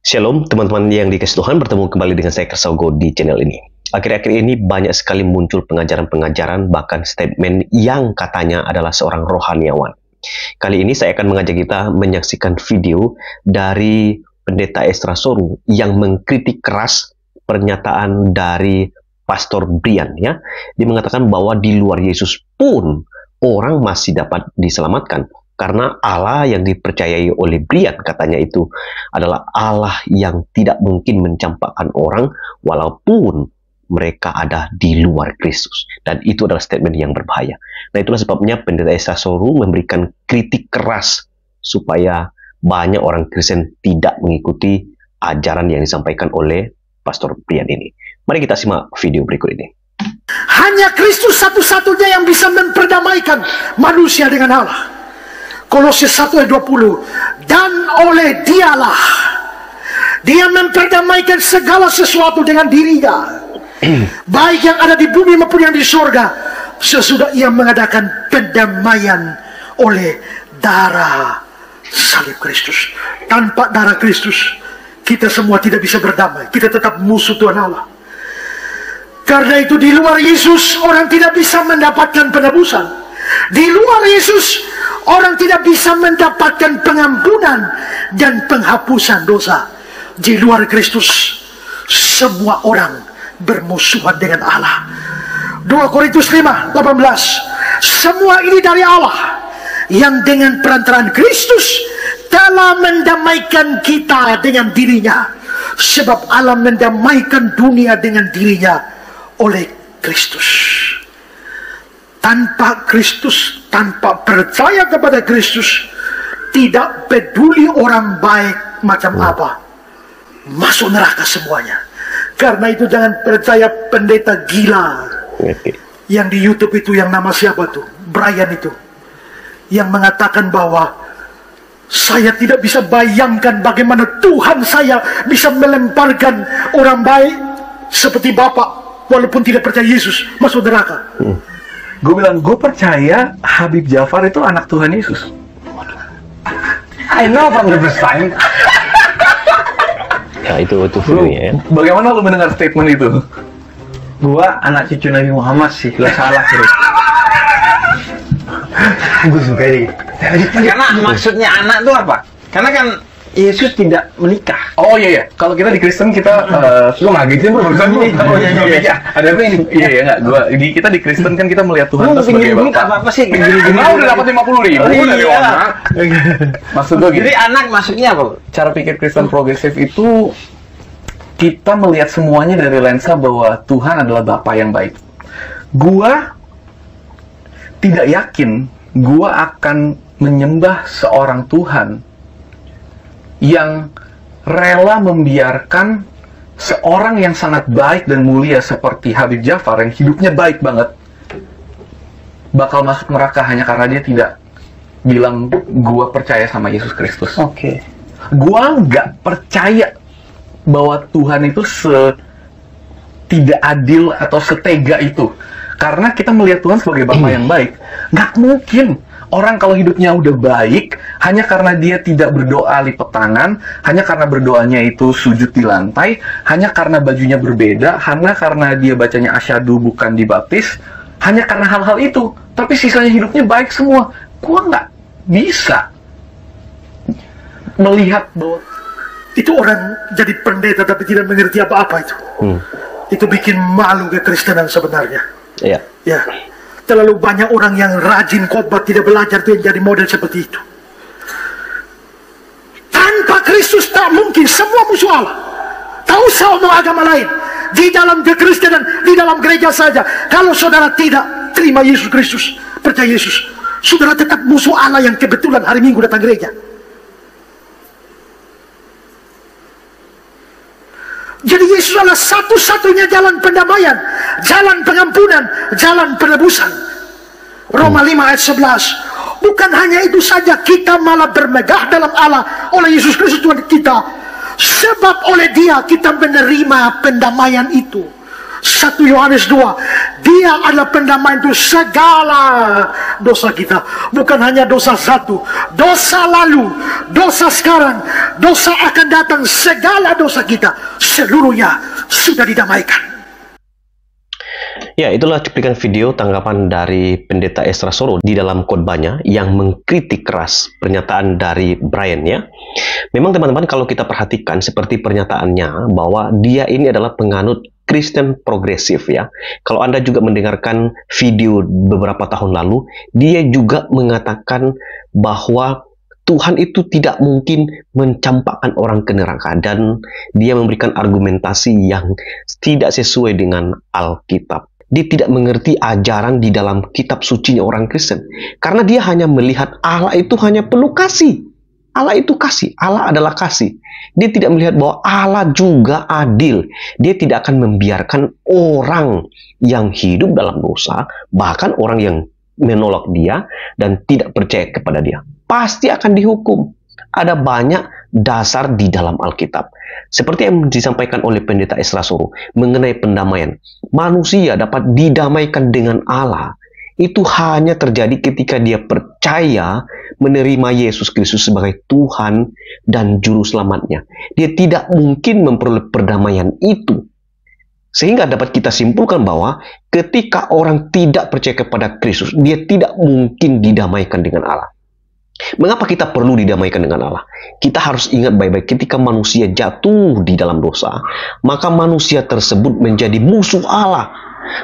Shalom teman-teman yang dikasih Tuhan, bertemu kembali dengan saya Kersago di channel ini. Akhir-akhir ini banyak sekali muncul pengajaran-pengajaran, bahkan statement yang katanya adalah seorang rohaniawan. Kali ini saya akan mengajak kita menyaksikan video dari Pendeta Ezra Soru yang mengkritik keras pernyataan dari Pastor Brian, ya. Dia mengatakan bahwa di luar Yesus pun orang masih dapat diselamatkan. Karena Allah yang dipercayai oleh Brian, katanya itu adalah Allah yang tidak mungkin mencampakkan orang walaupun mereka ada di luar Kristus. Dan itu adalah statement yang berbahaya. Nah, itulah sebabnya Pendeta Ezra Soru memberikan kritik keras supaya banyak orang Kristen tidak mengikuti ajaran yang disampaikan oleh Pastor Brian ini. Mari kita simak video berikut ini. Hanya Kristus satu-satunya yang bisa memperdamaikan manusia dengan Allah. Kolose 1 ayat 20. Dan oleh dialah dia memperdamaikan segala sesuatu dengan dirinya, baik yang ada di bumi maupun yang di sorga, sesudah ia mengadakan pendamaian oleh darah salib Kristus. Tanpa darah Kristus, kita semua tidak bisa berdamai. Kita tetap musuh Tuhan Allah. Karena itu di luar Yesus orang tidak bisa mendapatkan penebusan. Di luar Yesus orang tidak bisa mendapatkan pengampunan dan penghapusan dosa. Di luar Kristus semua orang bermusuhan dengan Allah. 2 Korintus 5:18. Semua ini dari Allah yang dengan perantaraan Kristus telah mendamaikan kita dengan dirinya. Sebab Allah mendamaikan dunia dengan dirinya oleh Kristus. Tanpa Kristus, tanpa percaya kepada Kristus, tidak peduli orang baik macam apa, masuk neraka semuanya. Karena itu jangan percaya pendeta gila yang di YouTube itu, yang nama siapa tuh, Brian itu, yang mengatakan bahwa saya tidak bisa bayangkan bagaimana Tuhan saya bisa melemparkan orang baik seperti Bapak walaupun tidak percaya Yesus masuk neraka. Gue bilang, gue percaya Habib Jafar itu anak Tuhan Yesus. I know from the first time. Ya, itu videonya, ya. Bagaimana lu mendengar statement itu? Gua anak cucu Nabi Muhammad sih, gak salah bro. Gue suka ini. Karena maksudnya anak itu apa? Karena kan Yesus tidak menikah. Oh iya, iya. Kalau kita di Kristen kita lu ngagetin bro, barusan ini. Oh iya. Ada apa ini? Iya, enggak. Kita di Kristen kan kita melihat Tuhan itu sebagai Bapak. Apa sih? Gini-gini. Udah dapat 50.000 dari orang. Maksud gue gini. Jadi anak maksudnya apa? Cara pikir Kristen progresif itu kita melihat semuanya dari lensa bahwa Tuhan adalah Bapa yang baik. Gua tidak yakin gua akan menyembah seorang Tuhan yang rela membiarkan seorang yang sangat baik dan mulia seperti Habib Jafar yang hidupnya baik banget bakal masuk neraka hanya karena dia tidak bilang gua percaya sama Yesus Kristus. Oke. Gua nggak percaya bahwa Tuhan itu tidak adil atau setega itu. Karena kita melihat Tuhan sebagai Bapa yang baik. Nggak mungkin orang kalau hidupnya udah baik hanya karena dia tidak berdoa lipat tangan, hanya karena berdoanya itu sujud di lantai, hanya karena bajunya berbeda, hanya karena dia bacanya asyhadu bukan dibaptis, hanya karena hal-hal itu. Tapi sisanya hidupnya baik semua. Gua nggak bisa melihat bahwa itu orang jadi pendeta tapi tidak mengerti apa-apa itu. Itu bikin malu kekristenan sebenarnya. Iya. Ya, terlalu banyak orang yang rajin khotbah tidak belajar itu yang jadi model seperti itu. Tanpa Kristus tak mungkin, semua musuh Allah. Tak usah omong agama lain. Di dalam kekristenan, di dalam gereja saja. Kalau saudara tidak terima Yesus Kristus, percaya Yesus, saudara tetap musuh Allah yang kebetulan hari Minggu datang gereja. Jadi Yesus adalah satu-satunya jalan pendamaian, jalan pengampunan, jalan penebusan. Roma 5 ayat 11. Bukan hanya itu saja, kita malah bermegah dalam Allah oleh Yesus Kristus Tuhan kita. Sebab oleh Dia kita menerima pendamaian itu. 1 Yohanes 2, Dia adalah pendamai untuk segala dosa kita. Bukan hanya dosa satu, dosa lalu, dosa sekarang, dosa akan datang, segala dosa kita seluruhnya sudah didamaikan. Ya, itulah cuplikan video tanggapan dari Pendeta Ezra Soro di dalam khotbahnya yang mengkritik keras pernyataan dari Brian ya. Memang teman-teman kalau kita perhatikan seperti pernyataannya bahwa dia ini adalah penganut Kristen progresif ya. Kalau Anda juga mendengarkan video beberapa tahun lalu, dia juga mengatakan bahwa Tuhan itu tidak mungkin mencampakkan orang ke neraka, dan dia memberikan argumentasi yang tidak sesuai dengan Alkitab. Dia tidak mengerti ajaran di dalam kitab sucinya orang Kristen. Karena dia hanya melihat Allah itu hanya perlu kasih. Allah itu kasih. Allah adalah kasih. Dia tidak melihat bahwa Allah juga adil. Dia tidak akan membiarkan orang yang hidup dalam dosa, bahkan orang yang menolak dia dan tidak percaya kepada dia, pasti akan dihukum. Ada banyak dasar di dalam Alkitab. Seperti yang disampaikan oleh Pendeta Ezra Soro mengenai pendamaian. Manusia dapat didamaikan dengan Allah. Itu hanya terjadi ketika dia percaya menerima Yesus Kristus sebagai Tuhan dan Juru Selamatnya. Dia tidak mungkin memperoleh perdamaian itu. Sehingga dapat kita simpulkan bahwa ketika orang tidak percaya kepada Kristus, dia tidak mungkin didamaikan dengan Allah. Mengapa kita perlu didamaikan dengan Allah? Kita harus ingat baik-baik, ketika manusia jatuh di dalam dosa, maka manusia tersebut menjadi musuh Allah.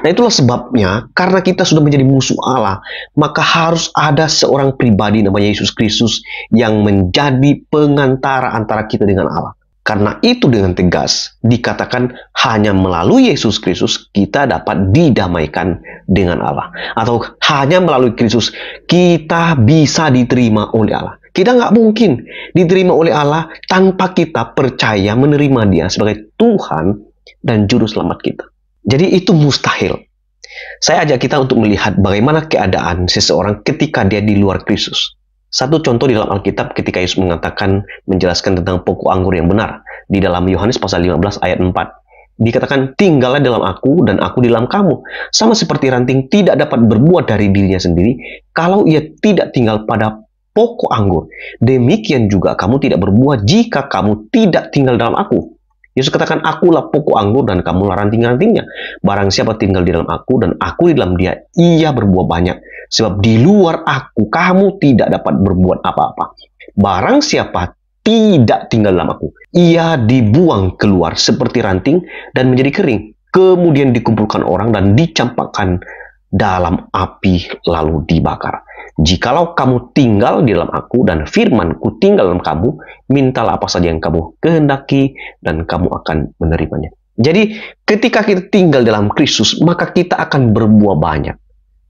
Nah, itulah sebabnya, karena kita sudah menjadi musuh Allah, maka harus ada seorang pribadi namanya Yesus Kristus yang menjadi pengantara antara kita dengan Allah. Karena itu dengan tegas dikatakan hanya melalui Yesus Kristus kita dapat didamaikan dengan Allah. Atau hanya melalui Kristus kita bisa diterima oleh Allah. Kita nggak mungkin diterima oleh Allah tanpa kita percaya menerima Dia sebagai Tuhan dan Juru Selamat kita. Jadi itu mustahil. Saya ajak kita untuk melihat bagaimana keadaan seseorang ketika dia di luar Kristus. Satu contoh di dalam Alkitab ketika Yesus mengatakan, menjelaskan tentang pokok anggur yang benar. Di dalam Yohanes pasal 15 ayat 4. Dikatakan, tinggallah dalam aku dan aku di dalam kamu. Sama seperti ranting tidak dapat berbuah dari dirinya sendiri kalau ia tidak tinggal pada pokok anggur. Demikian juga kamu tidak berbuah jika kamu tidak tinggal dalam aku. Yesus katakan, akulah pokok anggur dan kamulah ranting-rantingnya. Barang siapa tinggal di dalam aku dan aku di dalam dia, ia berbuah banyak. Sebab di luar aku, kamu tidak dapat berbuat apa-apa. Barang siapa tidak tinggal dalam aku, ia dibuang keluar seperti ranting dan menjadi kering. Kemudian dikumpulkan orang dan dicampakkan dalam api lalu dibakar. Jikalau kamu tinggal di dalam aku dan firmanku tinggal dalam kamu, mintalah apa saja yang kamu kehendaki dan kamu akan menerimanya. Jadi ketika kita tinggal dalam Kristus, maka kita akan berbuah banyak.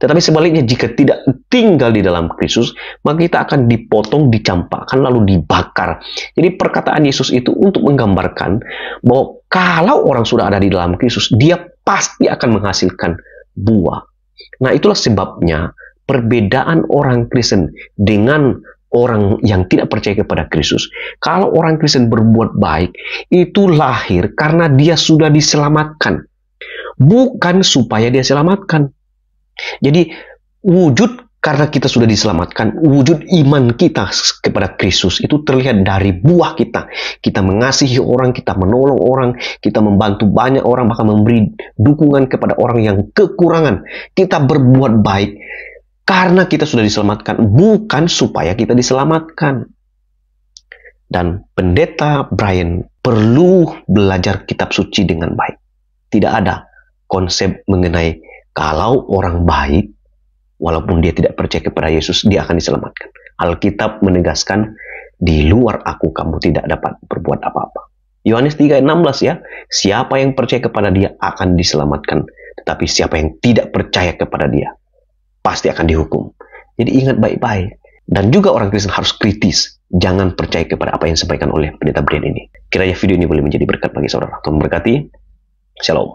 Tetapi sebaliknya, jika tidak tinggal di dalam Kristus, maka kita akan dipotong, dicampakkan, lalu dibakar. Jadi perkataan Yesus itu untuk menggambarkan bahwa kalau orang sudah ada di dalam Kristus, dia pasti akan menghasilkan buah. Nah, itulah sebabnya perbedaan orang Kristen dengan orang yang tidak percaya kepada Kristus. Kalau orang Kristen berbuat baik, itu lahir karena dia sudah diselamatkan. Bukan supaya dia selamatkan. Jadi wujud karena kita sudah diselamatkan, wujud iman kita kepada Kristus itu terlihat dari buah kita. Kita mengasihi orang, kita menolong orang, kita membantu banyak orang, bahkan memberi dukungan kepada orang yang kekurangan. Kita berbuat baik karena kita sudah diselamatkan, bukan supaya kita diselamatkan. Dan Pendeta Brian perlu belajar kitab suci dengan baik. Tidak ada konsep mengenai kalau orang baik, walaupun dia tidak percaya kepada Yesus, dia akan diselamatkan. Alkitab menegaskan, di luar aku kamu tidak dapat berbuat apa-apa. Yohanes 3 ayat 16 ya, siapa yang percaya kepada dia akan diselamatkan. Tetapi siapa yang tidak percaya kepada dia, pasti akan dihukum. Jadi ingat baik-baik. Dan juga orang Kristen harus kritis. Jangan percaya kepada apa yang disampaikan oleh Pendeta Brian ini. Kiranya video ini boleh menjadi berkat bagi saudara. Tuhan memberkati. Shalom.